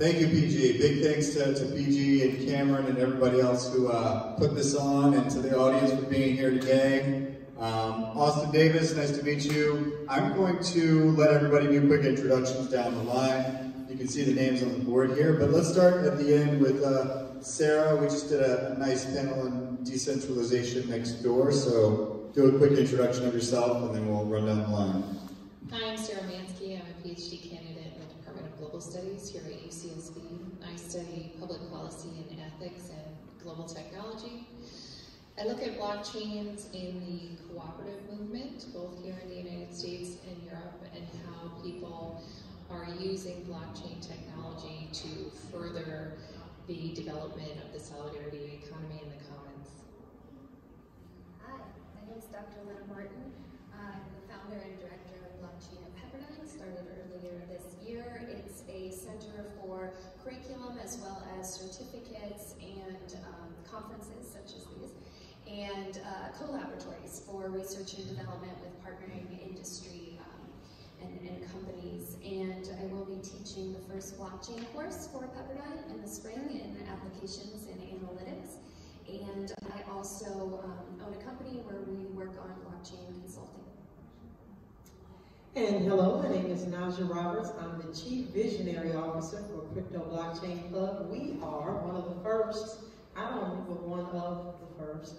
Thank you, PG. Big thanks to PG and Cameron and everybody else who put this on, and to the audience for being here today. Austin Davis, nice to meet you. I'm going to let everybody do quick introductions down the line. You can see the names on the board here, but let's start at the end with Sarah. We just did a nice panel on decentralization next door, so do a quick introduction of yourself and then we'll run down the line. Hi, I'm Sarah Manski. I'm a PhD candidate in the Department of Global Studies here at UCSB. I study public policy and ethics and global technology. I look at blockchains in the cooperative movement, both here in the United States and Europe, and how people are using blockchain technology to further the development of the solidarity economy in the commons. Hi, my name is Dr. Lene Martin. I'm the founder and director of blockchain at Pepperdine, started earlier this year. It's a center for curriculum as well as certificates and conferences such as these, and co-laboratories for research and development with partnering industry and companies. And I will be teaching the first blockchain course for Pepperdine in the spring in applications and analytics. And I also own a company where we work on blockchain consulting. And hello, my name is Najah Roberts. I'm the Chief Visionary Officer for Crypto Blockchain Club. We are one of the first, I don't know, but one of the first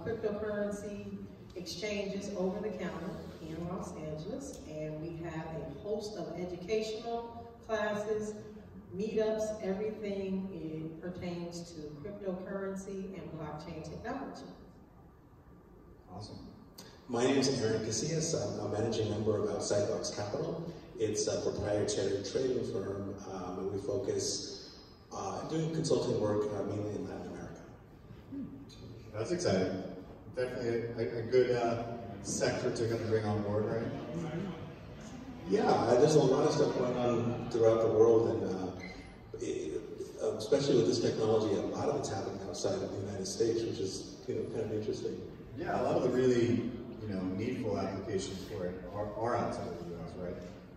cryptocurrency exchanges over the counter in Los Angeles. And we have a host of educational classes, meetups, everything it pertains to cryptocurrency and blockchain technology. Awesome. My name is Casillas. I'm a managing member of Outside Box Capital. It's a proprietary trading firm, and we focus on doing consulting work mainly in Latin America. That's exciting. Definitely a good sector to kind of bring on board, right? Yeah, there's a lot of stuff going on throughout the world, and especially with this technology, a lot of it's happening outside of the United States, which is kind of interesting. Yeah, a lot of the really needful applications for it are outside of the U.S., right?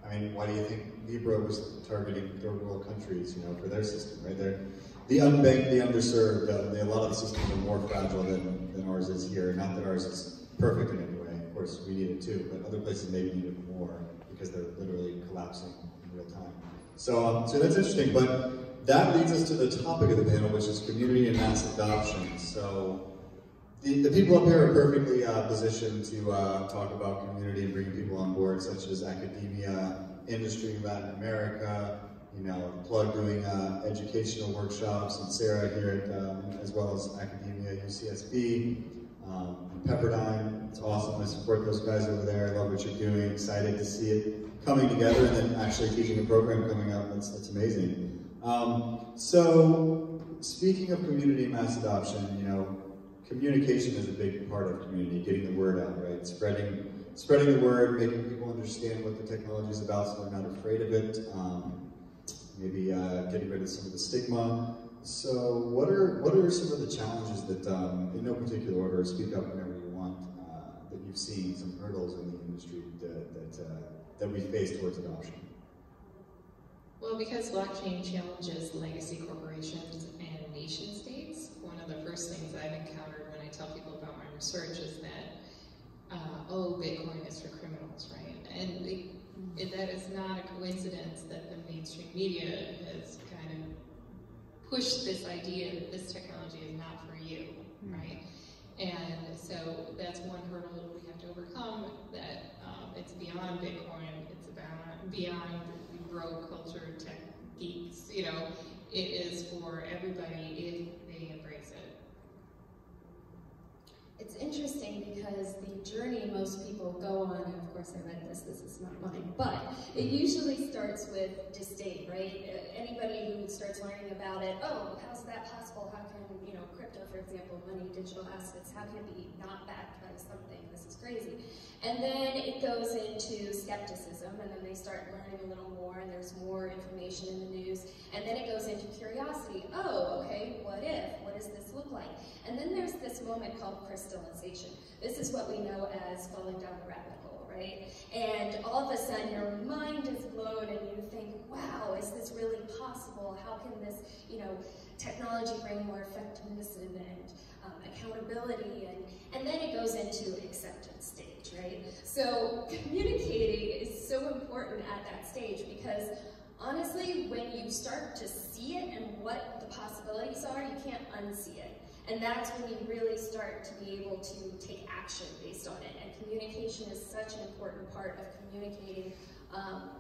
I mean, why do you think Libra was targeting third world countries, for their system, right? They're the unbanked, the underserved. A lot of the systems are more fragile than ours is here. Not that ours is perfect in any way. Of course, we need it too, but other places maybe need it more because they're literally collapsing in real time. So that's interesting. But that leads us to the topic of the panel, which is community and mass adoption. So the people up here are perfectly positioned to talk about community and bringing people on board, such as academia, industry, Latin America, Plug doing educational workshops, and Sarah here at, as well as academia, UCSB, Pepperdine. It's awesome. I support those guys over there. I love what you're doing. Excited to see it coming together and then actually teaching a program coming up. That's amazing. So speaking of community and mass adoption, communication is a big part of community, getting the word out, right? Spreading the word, making people understand what the technology is about so they're not afraid of it. Maybe getting rid of some of the stigma. So what are some of the challenges that, in no particular order, speak up whenever you want, that you've seen, some hurdles in the industry that we face towards adoption? Well, because blockchain challenges legacy corporations and nation states, one of the first things I've encountered when I tell people about my research is that, Bitcoin is for criminals, right? And that is not a coincidence that the mainstream media has kind of pushed this idea that this technology is not for you, right? And so that's one hurdle that we have to overcome, that it's beyond Bitcoin, it's beyond bro culture, tech geeks, it is for everybody if they embrace it. It's interesting because the journey most people go on, and of course I read this is not mine, but it usually starts with disdain, right? Anybody who starts learning about it, how's that possible? How can, crypto, for example, money, digital assets, how can it be not backed by something? This is crazy. And then it goes into skepticism, and then they start learning a little more, and there's more information in the news, and then it goes into curiosity. Okay, what if? What does this look like? And then there's this moment called crystallization. This is what we know as falling down the rabbit hole, right? right? And all of a sudden your mind is blown and you think, wow, is this really possible? How can this, technology bring more effectiveness and accountability? And then it goes into acceptance stage, right? So communicating is so important at that stage because honestly, when you start to see it and what the possibilities are, you can't unsee it. And that's when you really start to be able to take action based on it. And communication is such an important part of communicating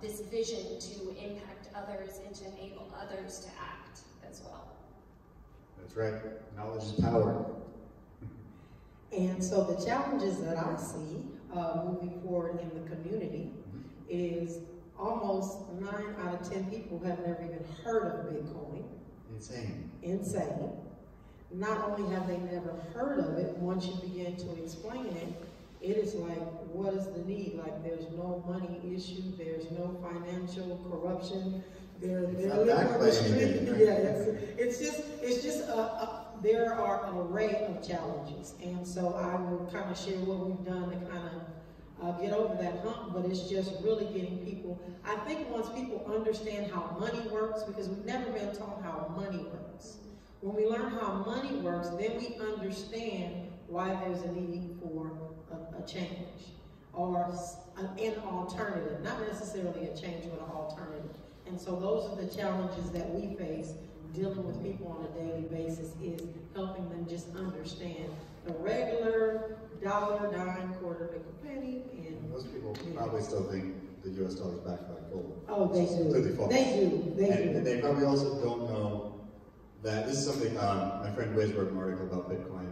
this vision to impact others and to enable others to act as well. That's right. Knowledge is power. And so the challenges that I see moving forward in the community is almost 9 out of 10 people have never even heard of Bitcoin. Insane. Insane. Not only have they never heard of it, once you begin to explain it, it is like, what is the need? Like, there's no money issue, there's no financial corruption. They're living on the street. Yeah, it's just there are an array of challenges, and so I will kind of share what we've done to kind of get over that hump. But it's just really getting people. I think once people understand how money works, because we've never been taught how money works. When we learn how money works, then we understand why there's a need for a change or an alternative, not necessarily a change, but an alternative. And so those are the challenges that we face dealing with people on a daily basis, is helping them just understand the regular dollar, dime, quarter, nickel, penny. And most people probably still think the U.S. dollar is backed by gold. Oh, they do. False. They do. And they probably also don't know that this is something, my friend Wiz wrote an article about Bitcoin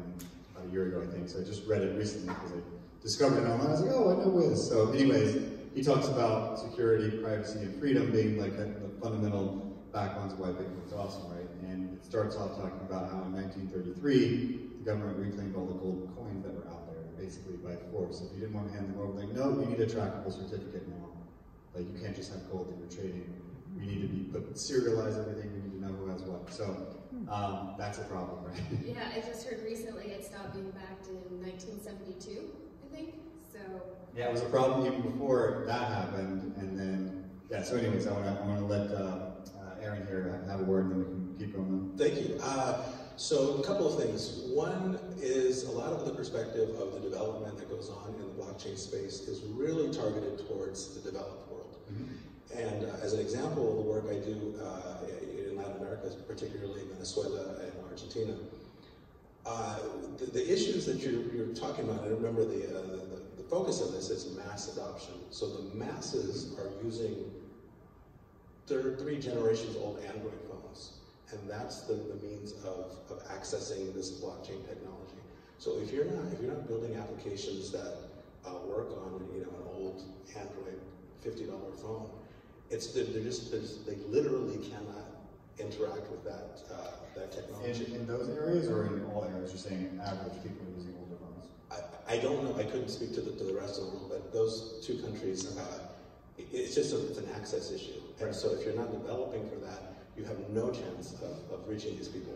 about a year ago, I think, so I just read it recently because I discovered it online. I was like, oh, I know Wiz. So anyways, he talks about security, privacy, and freedom being like the fundamental backbones of why Bitcoin's awesome, right? And it starts off talking about how in 1933, the government reclaimed all the gold coins that were out there, basically by force. If you didn't want to hand them over, like, no, you need a trackable certificate now. Like, you can't just have gold that you're trading. We need to be serialize everything. We need to know who has what. So that's a problem, right? Yeah, I just heard recently it stopped being backed in 1972, I think. So yeah, it was a problem even before that happened, and then yeah. So anyways, I want to let Aaron here have a word, and then we can keep going. Thank you. So a couple of things. One is a lot of the perspective of the development that goes on in the blockchain space is really targeted towards the developed world. And as an example of the work I do in Latin America, particularly Venezuela and Argentina, the issues that you're talking about, and remember the focus of this is mass adoption. So the masses are using 3 generations old Android phones, and that's the means of accessing this blockchain technology. So if you're not building applications that work on an old Android $50 phone, they literally cannot interact with that technology. In those areas, or in all areas, you're saying average people using older phones? I don't know. I couldn't speak to the rest of the world, but those 2 countries, it's an access issue. And so if you're not developing for that, you have no chance of reaching these people.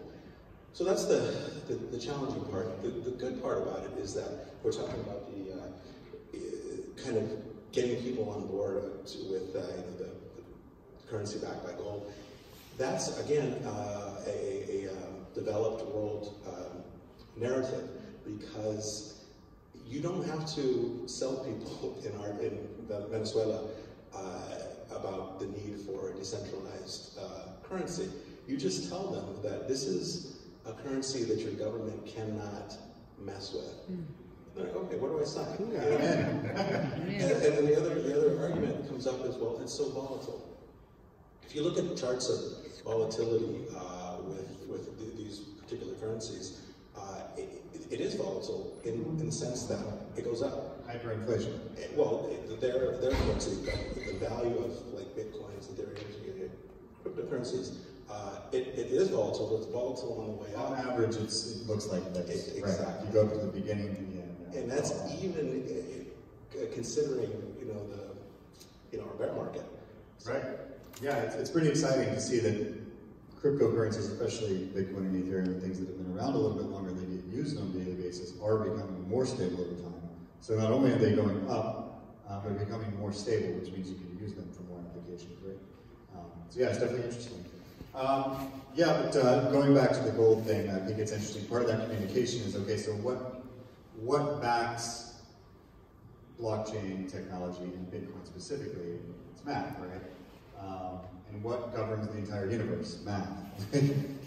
So that's the challenging part. The good part about it is that we're talking about the kind of getting people on board with the currency backed by gold. That's, again, a developed world narrative, because you don't have to sell people in Venezuela about the need for a decentralized currency. You just tell them that this is a currency that your government cannot mess with. They're like, okay, what do I sign? And then the other argument comes up as, well, it's so volatile. If you look at the charts of volatility with these particular currencies, it is volatile in the sense that it goes up. Hyperinflation. Well, their currency, the value of like Bitcoins, Ethereum, cryptocurrencies, it is volatile, but it's volatile on the way up. On average, it looks like this. Exactly. Right. You go to the beginning and the end. And that's even considering, our bear market. So, right. Yeah, it's pretty exciting to see that cryptocurrencies, especially Bitcoin and Ethereum, things that have been around a little bit longer, they get used on a daily basis, are becoming more stable over time. So not only are they going up, but more stable, which means you can use them for more applications, right? So yeah, it's definitely interesting. Yeah, but going back to the gold thing, I think it's interesting. Part of that communication is, okay, so what backs blockchain technology and Bitcoin specifically? It's math, right? And what governs the entire universe? Math.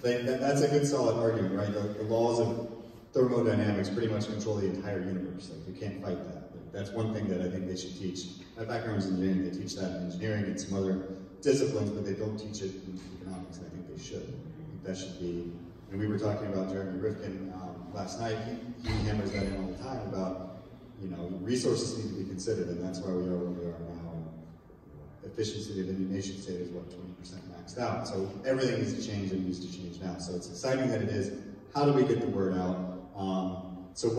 That's a good solid argument, right? The laws of thermodynamics pretty much control the entire universe. Like, you can't fight that. That's one thing that I think they should teach. My background is engineering. They teach that in engineering and some other disciplines, but they don't teach it in economics, and I think they should. I think that should be, and we were talking about Jeremy Rifkin last night. He hammers that in all the time about, you know, resources need to be considered, and that's why we are where we are now. And efficiency of any nation state is what, 20% maxed out. So everything needs to change and needs to change now. So it's exciting that it is. How do we get the word out? So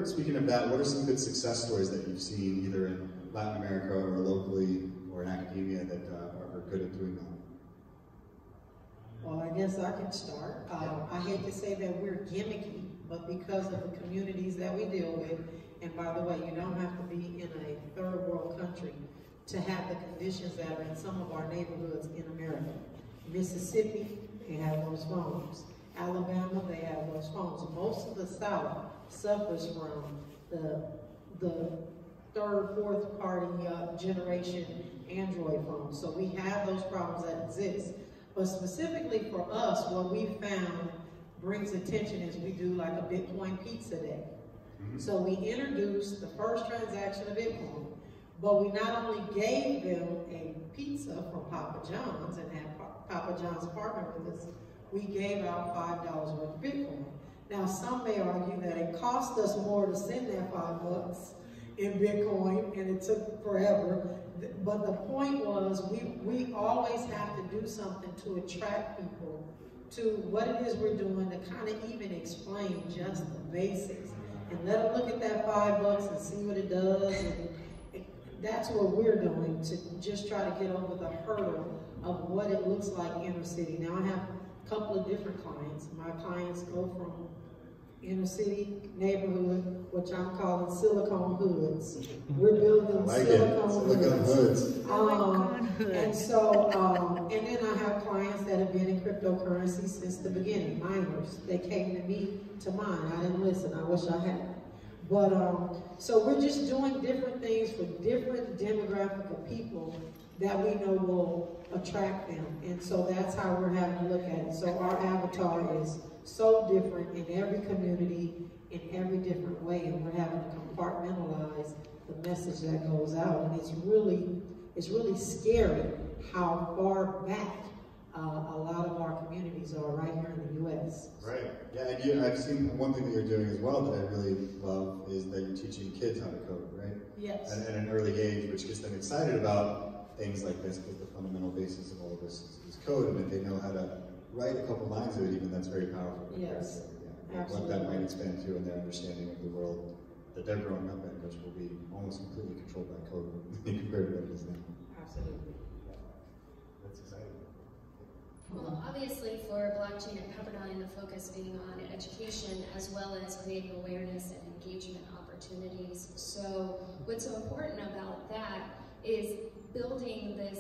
speaking of that, what are some good success stories that you've seen either in Latin America or locally or in academia that are good at doing that? Well, I guess I can start. I hate to say that we're gimmicky, but because of the communities that we deal with, and by the way, you don't have to be in a third world country to have the conditions that are in some of our neighborhoods in America. Mississippi, they have those phones. Alabama, they have those phones. Most of the South suffers from the third, fourth party generation Android phones. So we have those problems that exist. But specifically for us, what we found brings attention is we do like a Bitcoin pizza day. So we introduced the first transaction of Bitcoin, but we not only gave them a pizza from Papa John's and had Papa John's partner with us, we gave out $5 worth of Bitcoin. Now, some may argue that it cost us more to send that $5 in Bitcoin, and it took forever. But the point was, we always have to do something to attract people to what it is we're doing, to kind of even explain just the basics. And let them look at that $5 and see what it does. And that's what we're doing, to just try to get over the hurdle of what it looks like inner city. Now, I have a couple of different clients. My clients go from inner city neighborhood, which I'm calling silicone hoods. We're building silicone hoods. And so, and then I have clients that have been in cryptocurrency since the beginning, miners. They came to me to mine. I didn't listen. I wish I had. But, so we're just doing different things for different demographic of people that we know will attract them. And so that's how we're having to look at it. So our avatar is so different in every community, in every different way, and we're having to compartmentalize the message that goes out. And it's really scary how far back a lot of our communities are right here in the U.S. Right. Yeah, and I've seen one thing that you're doing as well that I really love is that you're teaching kids how to code, right? Yes. At an early age, which gets them excited about things like this, because the fundamental basis of all of this is code, and if they know how to write a couple lines of it, even that's very powerful. Yes. Yeah. What that might expand to in their understanding of the world that they're growing up in, which will be almost completely controlled by code compared to what it is now. Absolutely. Yeah. That's exciting. Well, obviously for blockchain at Pepperdine, the focus being on education as well as creating awareness and engagement opportunities. So what's so important about that is building this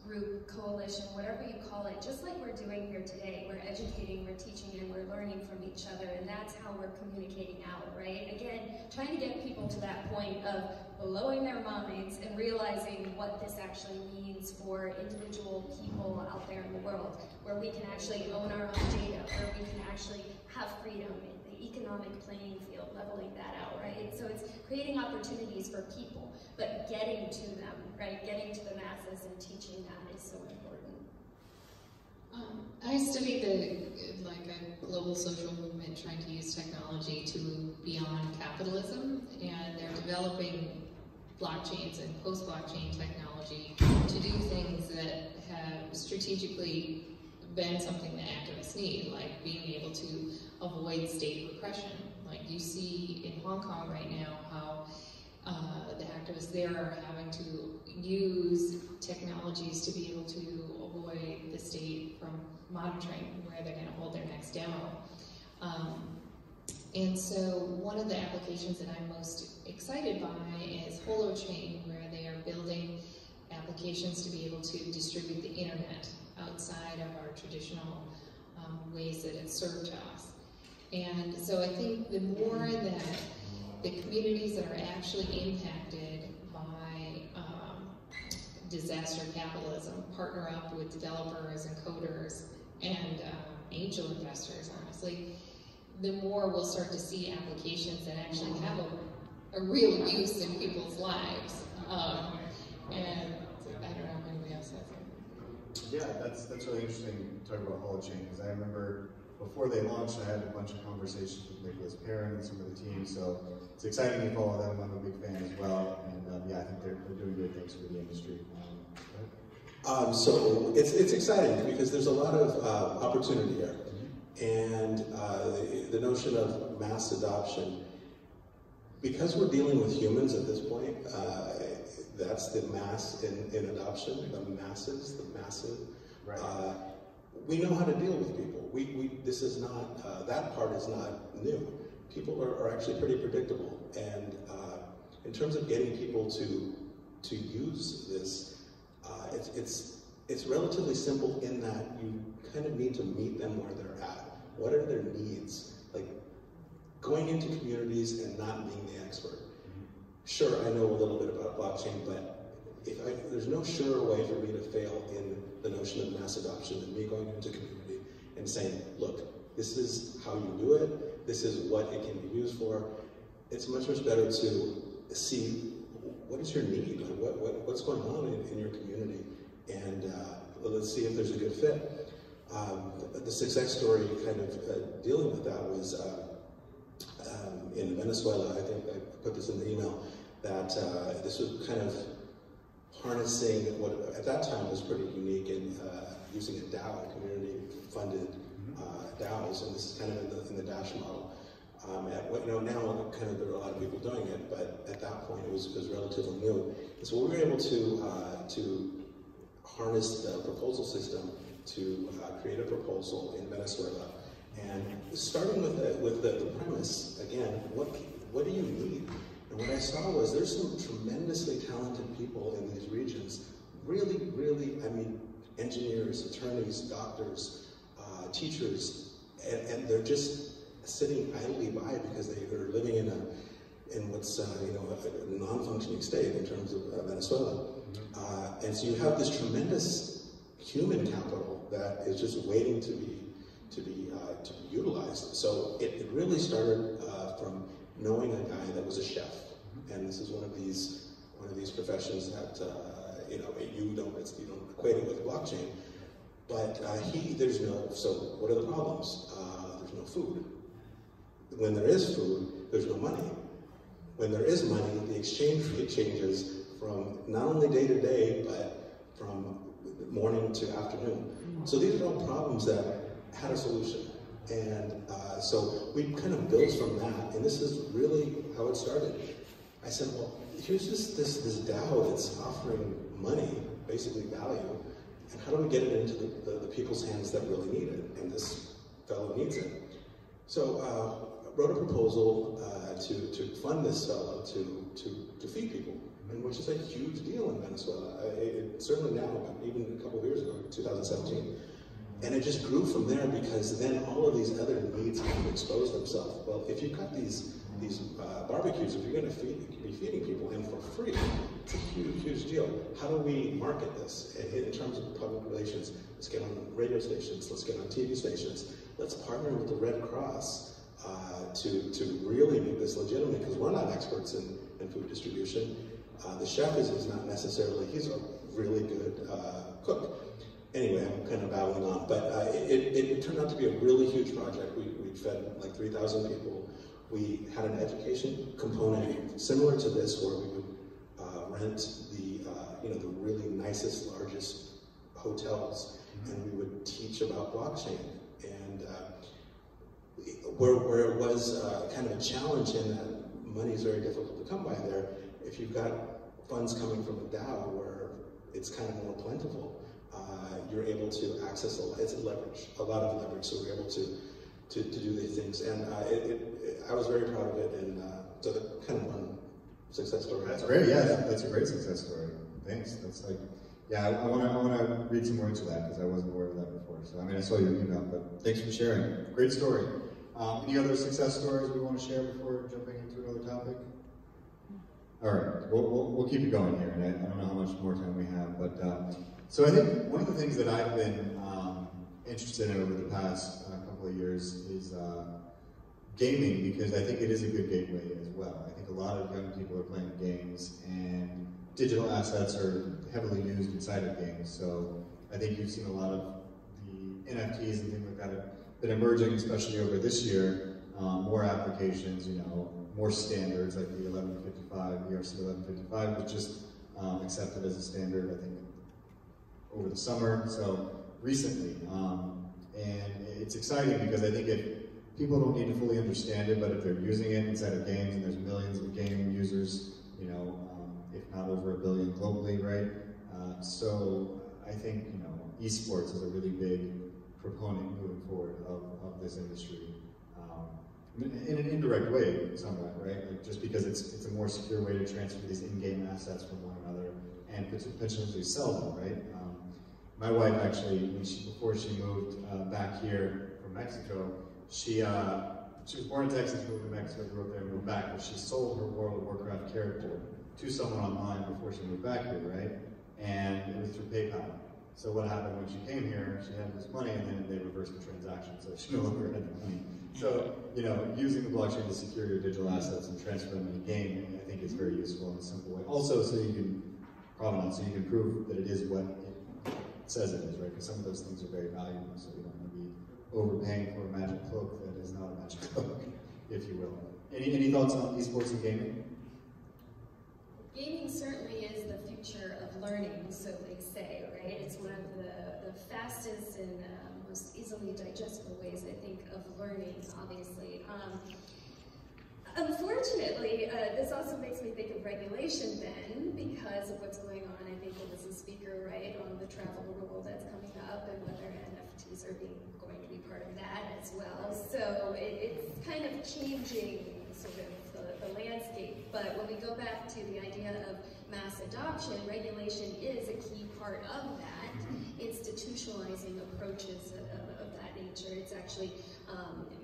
group, coalition, whatever you call it, just like we're doing here today. We're educating, we're teaching, and we're learning from each other, and that's how we're communicating out, right? Again, trying to get people to that point of blowing their minds and realizing what this actually means for individual people out there in the world, where we can actually own our own data, where we can actually have freedom in the economic playing field, leveling that out, right? So it's creating opportunities for people, but getting to them, right? Getting to the masses and teaching that is so important. I studied a global social movement trying to use technology to move beyond capitalism, and they're developing blockchains and post-blockchain technology to do things that have strategically been something that activists need, like being able to avoid state repression. Like you see in Hong Kong right now how the activists there are having to use technologies to be able to avoid the state from monitoring where they're going to hold their next demo. And so one of the applications that I'm most excited by is Holochain, where they are building building applications to be able to distribute the internet outside of our traditional ways that it's served to us. And so I think the more that the communities that are actually impacted by disaster capitalism partner up with developers and coders and angel investors, honestly, the more we'll start to see applications that actually have a real use in people's lives. And I don't know if anybody else has it. Yeah, that's really interesting to talk about Holochain, because I remember before they launched, I had a bunch of conversations with Nicholas Perrin and some of the team, so it's exciting to follow them. I'm a big fan as well, and yeah, I think they're doing great things for the industry. So it's exciting because there's a lot of opportunity here, and the notion of mass adoption, because we're dealing with humans at this point, that's the mass in adoption, the masses, the massive. Right. We know how to deal with people. This is not, that part is not new. People are actually pretty predictable. And in terms of getting people to use this, it's relatively simple in that you kind of need to meet them where they're at. What are their needs? Like going into communities and not being the expert. Sure, I know a little bit about blockchain, but there's no surer way for me to fail in the notion of mass adoption than me going into community and saying, look, this is how you do it, this is what it can be used for. It's much better to see what is your need, what's going on in your community, and let's see if there's a good fit. The success story kind of dealing with that was in Venezuela. I think I put this in the email, that this was kind of harnessing what at that time was pretty unique in using a DAO, community-funded DAOs, and this is kind of in the Dash model. Now kind of there are a lot of people doing it, but at that point it was relatively new. And so we were able to harness the proposal system to create a proposal in Venezuela, and starting with the premise again, what do you need? And what I saw was there's some tremendously talented people in these regions, really, I mean, engineers, attorneys, doctors, teachers, and they're just sitting idly by because they are living in what's a non-functioning state in terms of Venezuela. And so you have this tremendous human capital that is just waiting to be utilized. So it really started from knowing a guy that was a chef, and this is one of these professions that you don't equate it with blockchain, but so what are the problems? There's no food. When there is food, there's no money. When there is money, the exchange rate changes from not only day to day, but from morning to afternoon. So these are all problems that had a solution. And so we kind of built from that, and this is really how it started. I said, well, here's just this DAO that's offering money, basically value, and how do we get it into the people's hands that really need it? And this fellow needs it. So wrote a proposal to fund this fellow to feed people, and which is a huge deal in Venezuela. Certainly now, but even a couple of years ago, 2017. And it just grew from there, because then all of these other needs kind of expose themselves. Well, if you've got these barbecues, if you're going to be feeding people and for free, it's a huge deal. How do we market this in terms of public relations? Let's get on radio stations, let's get on TV stations, let's partner with the Red Cross to really make this legitimate, because we're not experts in food distribution. The chef is not necessarily, he's a really good cook. Anyway, I'm kind of babbling on, but it turned out to be a really huge project. We fed like 3,000 people. We had an education component similar to this, where we would rent the really nicest, largest hotels, and we would teach about blockchain. And where it was kind of a challenge in that money is very difficult to come by there, if you've got funds coming from a DAO where it's kind of more plentiful, you're able to access it's a lot of leverage, so we're able to do these things. And I was very proud of it, and so that kind of won success story. That's great. Yeah, that's a great success story. Thanks. That's like, yeah, I want to read some more into that because I wasn't aware of that before. So I mean, I saw your email, but thanks for sharing. Great story. Any other success stories we want to share before jumping into another topic? All right, we'll keep it going here, and I don't know how much more time we have, but so I think one of the things that I've been interested in over the past couple of years is gaming, because I think it is a good gateway as well. I think a lot of young people are playing games, and digital assets are heavily used inside of games. So I think you've seen a lot of the NFTs and things like that have been emerging, especially over this year. More applications, you know, more standards like the 1155, ERC 1155 was just accepted as a standard, I think, over the summer. So recently, and it's exciting because I think people don't need to fully understand it, but if they're using it inside of games, and there's millions of game users, you know, if not over 1 billion globally, right? So I think, you know, esports is a really big proponent moving forward of this industry. In an indirect way, somewhat, right? Like just because it's a more secure way to transfer these in-game assets from one another and potentially sell them, right? My wife actually, before she moved back here from Mexico, she was born in Texas, moved to Mexico, grew up there, moved back, but she sold her World of Warcraft character to someone online before she moved back here, right? And it was through PayPal. So what happened when she came here, she had this money and then they reversed the transaction, so she no longer had the money. So, you know, using the blockchain to secure your digital assets and transfer them in a game, I think is very useful in a simple way. Also, so you can, provenance, so you can prove that it is what it says it is, right? Because some of those things are very valuable, so you don't want to be overpaying for a magic cloak that is not a magic cloak, if you will. Any thoughts on esports and gaming? Gaming certainly is the future of learning, so they say, right? It's one of the fastest and most easily digestible ways, I think, of learning, obviously. Unfortunately, this also makes me think of regulation then, because of what's going on. I think there was a speaker, right, on the travel rule that's coming up, and whether NFTs are going to be part of that as well. So it's kind of changing sort of the landscape. But when we go back to the idea of mass adoption, regulation is a key part of that. Institutionalizing approaches of that nature. It's actually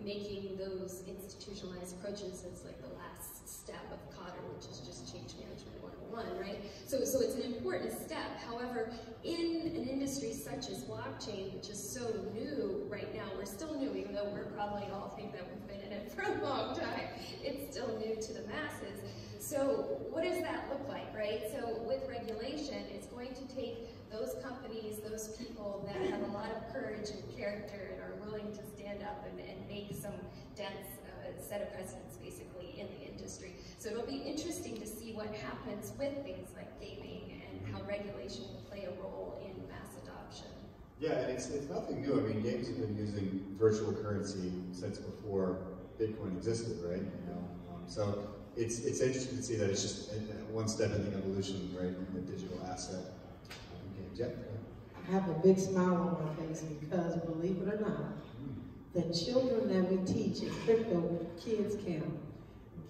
making those institutionalized approaches as like the last step of Cotter, which is just change management 101, right? So it's an important step. However, in an industry such as blockchain, which is so new right now, we're still new, even though we're probably all think that we've been in it for a long time. It's still new to the masses. So what does that look like, right? So with regulation, it's going to take those companies, those people that have a lot of courage and character and are willing to stand up and make some dense set of precedents, basically, in the industry. So it'll be interesting to see what happens with things like gaming and how regulation will play a role in mass adoption. Yeah, and it's nothing new. I mean, games have been using virtual currency since before Bitcoin existed, right? You know, so it's interesting to see that it's just one step in the evolution, right, in the digital asset games. Yeah. I have a big smile on my face because, believe it or not, the children that we teach at Crypto Kids Camp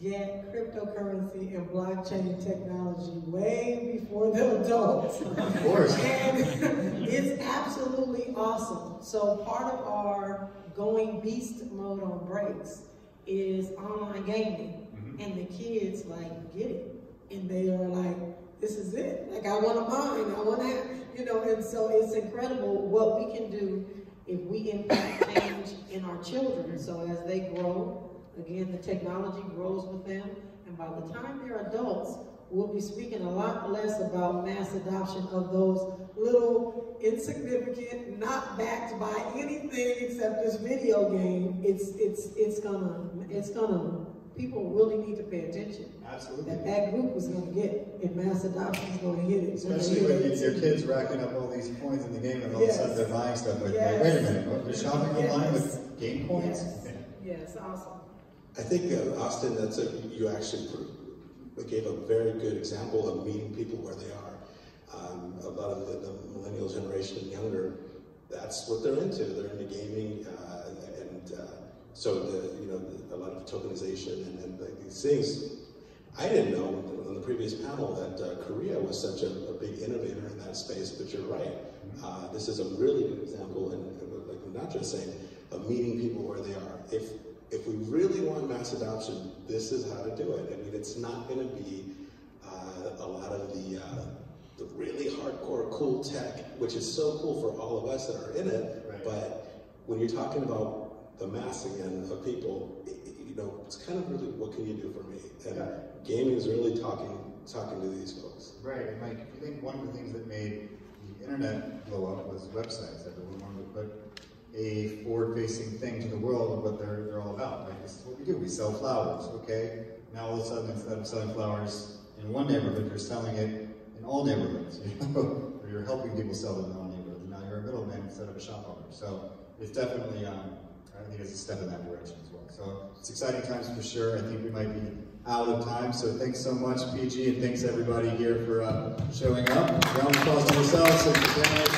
get cryptocurrency and blockchain technology way before the adults. Of course. And it's absolutely awesome. So part of our going beast mode on breaks is online gaming. And the kids like get it. And they are like, this is it. Like, I want to mine, I want to have, you know, and so it's incredible what we can do if we impact change in our children. So as they grow, again, the technology grows with them, and by the time they're adults, we'll be speaking a lot less about mass adoption of those little insignificant, not backed by anything except this video game. It's gonna people really need to pay attention. Absolutely. That group is going to get it, and mass adoption is going to hit it. Especially when your kids racking up all these coins in the game, and all of a sudden they're buying stuff like, wait a minute, they're shopping online with game coins? Yes, awesome. I think, Austin, you actually gave a very good example of meeting people where they are. A lot of the millennial generation and younger, that's what they're into. They're into gaming, so a lot of tokenization and like these things. I didn't know on the previous panel that Korea was such a big innovator in that space, but you're right. This is a really good example, and like Najah was saying, of meeting people where they are. If we really want mass adoption, this is how to do it. I mean, it's not going to be a lot of the really hardcore cool tech, which is so cool for all of us that are in it, right. But when you're talking about the mass again of people, it's kind of really, what can you do for me? And gaming is really talking to these folks. Right, and Mike, I think one of the things that made the internet blow up was websites. Everyone wanted to put a forward-facing thing to the world of what they're all about. Right? This is what we do. We sell flowers. Okay. Now all of a sudden, instead of selling flowers in one neighborhood, you're selling it in all neighborhoods. Or you're helping people sell them in all neighborhoods. And now you're a middleman instead of a shop owner. So it's definitely, I think it's a step in that direction as well. So it's exciting times for sure. I think we might be out of time. So thanks so much, PG, and thanks everybody here for showing up. Round of applause to yourselves and for